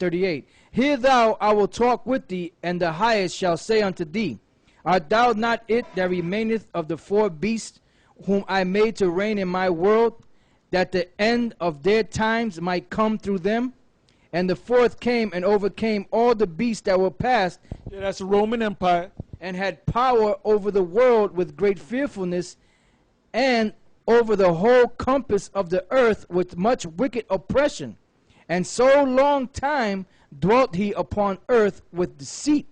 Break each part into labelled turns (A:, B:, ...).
A: 38. Hear thou, I will talk with thee, and the highest shall say unto thee, art thou not it that remaineth of the four beasts, whom I made to reign in my world, that the end of their times might come through them? And the fourth came and overcame all the beasts that were past.
B: Yeah, that's the Roman Empire.
A: And had power over the world with great fearfulness, and over the whole compass of the earth with much wicked oppression. And so long time dwelt he upon earth with deceit.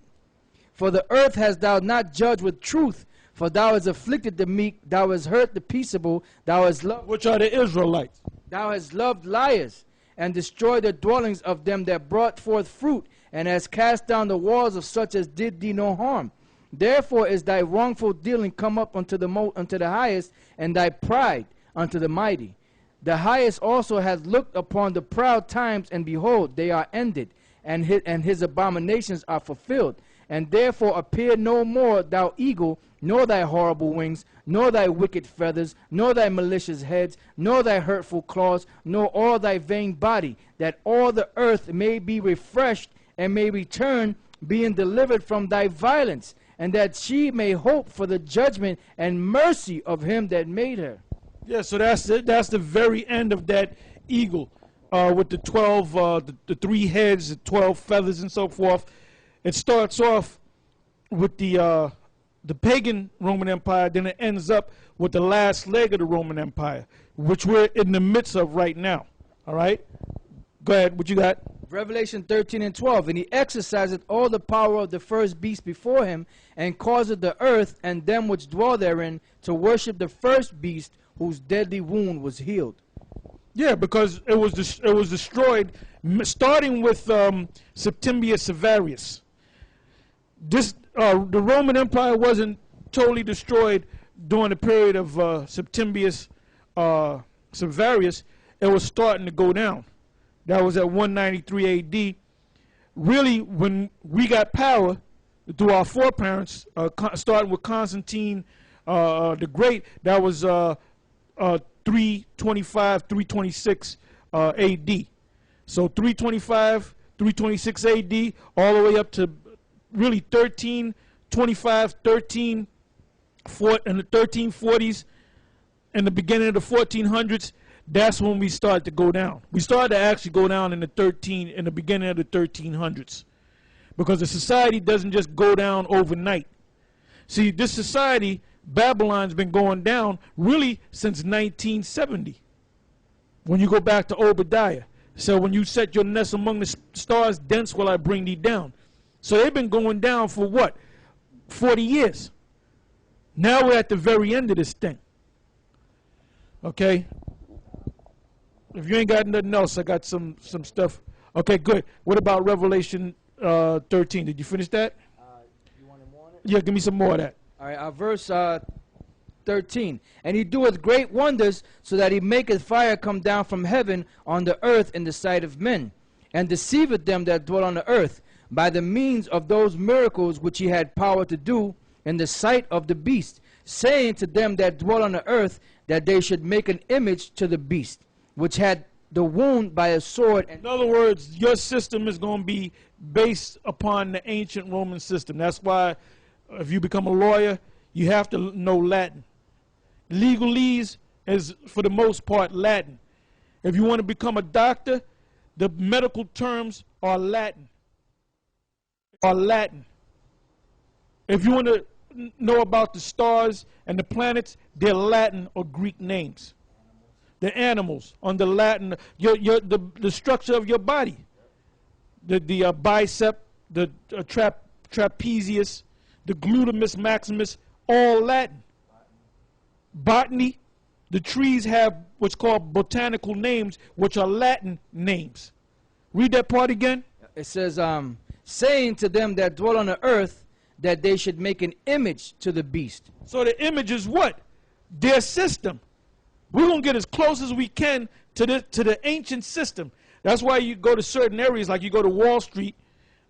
A: For the earth hast thou not judged with truth, for thou hast afflicted the meek, thou hast hurt the peaceable, thou hast loved,
B: which are the Israelites.
A: Thou hast loved liars, and destroyed the dwellings of them that brought forth fruit, and hast cast down the walls of such as did thee no harm. Therefore is thy wrongful dealing come up unto the highest, and thy pride unto the mighty. The highest also hath looked upon the proud times, and behold, they are ended, and his abominations are fulfilled. And therefore appear no more thou eagle, nor thy horrible wings, nor thy wicked feathers, nor thy malicious heads, nor thy hurtful claws, nor all thy vain body, that all the earth may be refreshed, and may return, being delivered from thy violence, and that she may hope for the judgment and mercy of him that made her.
B: Yeah, so that's the very end of that eagle, with the 12, the 3 heads, the 12 feathers, and so forth. It starts off with the pagan Roman Empire, then it ends up with the last leg of the Roman Empire, which we're in the midst of right now. All right? Go ahead, what you got?
A: Revelation 13 and 12. And he exerciseth all the power of the first beast before him, and causeth the earth and them which dwell therein to worship the first beast, whose deadly wound was healed.
B: Yeah, because it was destroyed, starting with Septimius Severus. The Roman Empire wasn't totally destroyed during the period of Septimius Severus. It was starting to go down. That was at 193 AD. Really, when we got power through our foreparents, starting with Constantine the Great, that was 325, 326 AD. So 325, 326 AD, all the way up to really 1325, in the 1340s, and the beginning of the 1400s. That's when we started to go down. We started to actually go down in the beginning of the 1300s, because the society doesn't just go down overnight. See, this society, Babylon's been going down really since 1970. When you go back to Obadiah, so when you set your nest among the stars, thence will I bring thee down. So they've been going down for what? 40 years. Now we're at the very end of this thing. Okay? If you ain't got nothing else, I got some stuff. Okay, good. What about Revelation 13? Did you finish that?
A: You want more on it?
B: Yeah, give me some more of that.
A: All right, verse 13. And he doeth great wonders, so that he maketh fire come down from heaven on the earth in the sight of men, and deceiveth them that dwell on the earth, by the means of those miracles which he had power to do in the sight of the beast, saying to them that dwell on the earth, that they should make an image to the beast, which had the wound by a sword.
B: In other words, your system is going to be based upon the ancient Roman system. That's why if you become a lawyer, you have to know Latin. Legalese is, for the most part, Latin. If you want to become a doctor, the medical terms are Latin. If you want to know about the stars and the planets, they're Latin or Greek names. The animals on the Latin, the structure of your body, the bicep, the trapezius, the glutamus maximus, all Latin. Botany, the trees have what's called botanical names, which are Latin names. Read that part again.
A: It says, saying to them that dwell on the earth, that they should make an image to the beast.
B: So the image is what? Their system. We're going to get as close as we can to the ancient system. That's why you go to certain areas, like you go to Wall Street,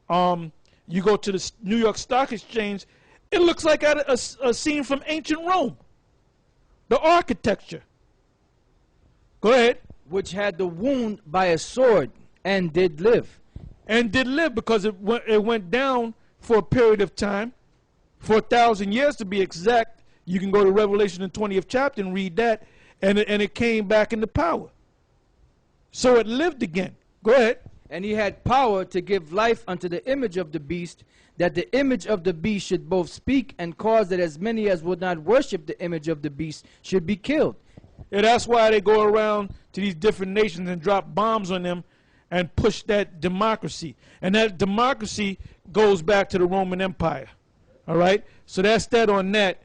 B: you go to the New York Stock Exchange, it looks like a scene from ancient Rome. The architecture. Go ahead.
A: Which had the wound by a sword, and did live.
B: and did live, because it went down for a period of time, for 1,000 years to be exact. You can go to Revelation, the 20th chapter, and read that, and it came back into power. So it lived again. Go ahead.
A: And he had power to give life unto the image of the beast, that the image of the beast should both speak and cause that as many as would not worship the image of the beast should be killed.
B: And that's why they go around to these different nations and drop bombs on them and push that democracy. And that democracy goes back to the Roman Empire. All right? So that's that on that.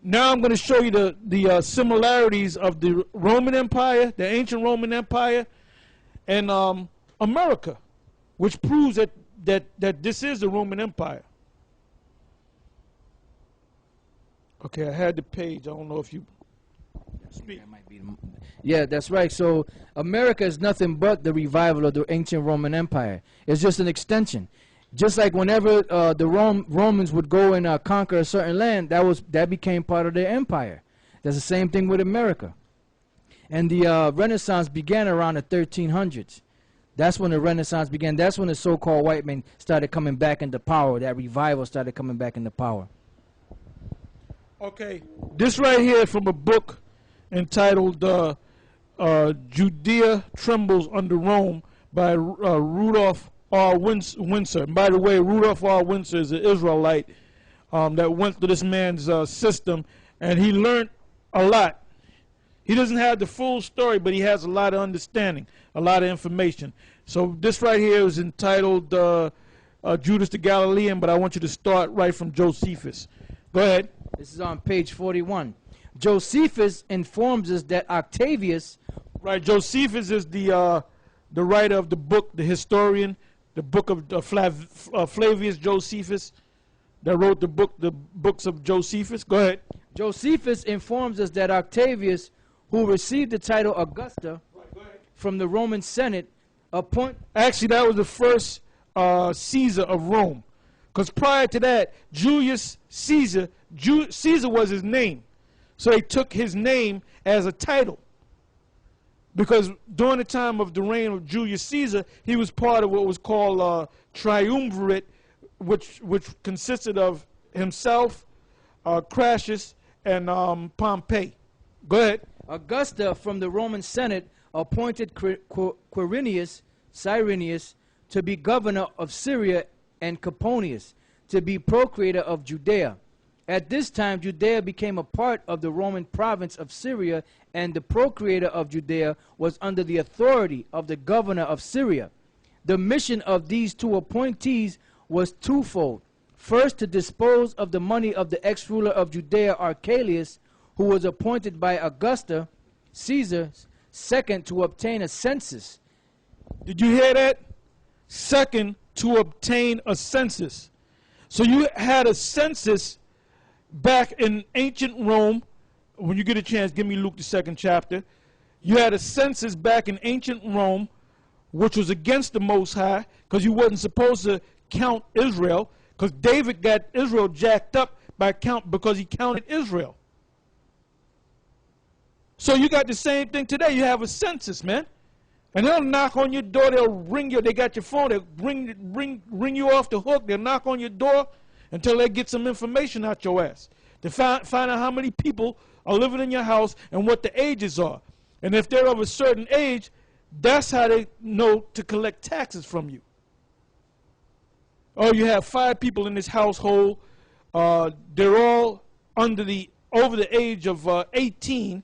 B: Now I'm going to show you the similarities of the Roman Empire, the ancient Roman Empire, and America, which proves that this is the Roman Empire. Okay, I had the page. I don't know if you speak.
A: Yeah, that's right. So America is nothing but the revival of the ancient Roman Empire. It's just an extension. Just like whenever the Romans would go and conquer a certain land, that became part of their empire. That's the same thing with America. And the Renaissance began around the 1300s. That's when the Renaissance began. That's when the so-called white men started coming back into power. That revival started coming back into power.
B: Okay, this right here from a book entitled Judea Trembles Under Rome by Rudolph R. Windsor. And by the way, Rudolph R. Windsor is an Israelite that went through this man's system, and he learned a lot. He doesn't have the full story, but he has a lot of understanding, a lot of information. So this right here is entitled Judas the Galilean, but I want you to start right from Josephus. Go ahead.
A: This is on page 41. Josephus informs us that Octavius...
B: Right, Josephus is the writer of the book, the historian, the book of Flavius Josephus, that wrote the books of Josephus. Go ahead.
A: Josephus informs us that Octavius, who received the title Augusta from the Roman Senate,
B: Actually, that was the first Caesar of Rome. Because prior to that, Julius Caesar, Caesar was his name. So they took his name as a title. Because during the time of the reign of Julius Caesar, he was part of what was called triumvirate, which consisted of himself, Crassus, and Pompey. Go ahead.
A: Augusta from the Roman Senate appointed Quirinius, Cyrenius, to be governor of Syria, and Coponius to be procurator of Judea. At this time, Judea became a part of the Roman province of Syria, and the procurator of Judea was under the authority of the governor of Syria. The mission of these two appointees was twofold. First, to dispose of the money of the ex-ruler of Judea, Archelaus, who was appointed by Augusta, Caesar. Second, to obtain a census.
B: Did you hear that? Second, to obtain a census. So you had a census back in ancient Rome. When you get a chance, give me Luke the 2nd chapter. You had a census back in ancient Rome, which was against the Most High, because you wasn't supposed to count Israel, because David got Israel jacked up because he counted Israel. So you got the same thing today. You have a census, man. And they'll knock on your door. They'll ring you. They got your phone. They'll ring you off the hook. They'll knock on your door until they get some information out your ass to find out how many people are living in your house and what the ages are. And if they're of a certain age, that's how they know to collect taxes from you. Oh, you have 5 people in this household. They're all over the age of 18.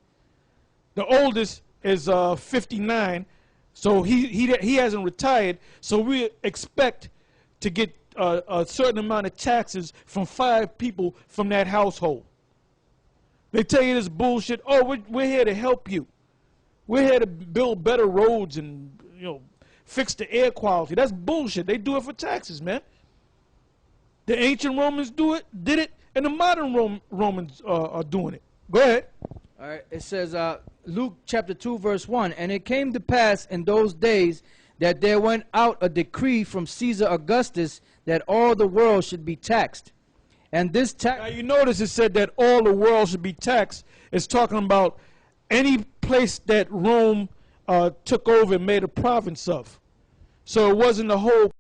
B: The oldest is 59. So he hasn't retired, so we expect to get a certain amount of taxes from 5 people from that household. They tell you this bullshit. Oh, we're here to help you. We're here to build better roads and fix the air quality. That's bullshit. They do it for taxes, man. The ancient Romans did it, and the modern Romans are doing it. Go ahead.
A: All right. It says. Luke chapter 2 verse 1, and it came to pass in those days that there went out a decree from Caesar Augustus that all the world should be taxed. And this tax...
B: Now you notice it said that all the world should be taxed. It's talking about any place that Rome took over and made a province of. So it wasn't the whole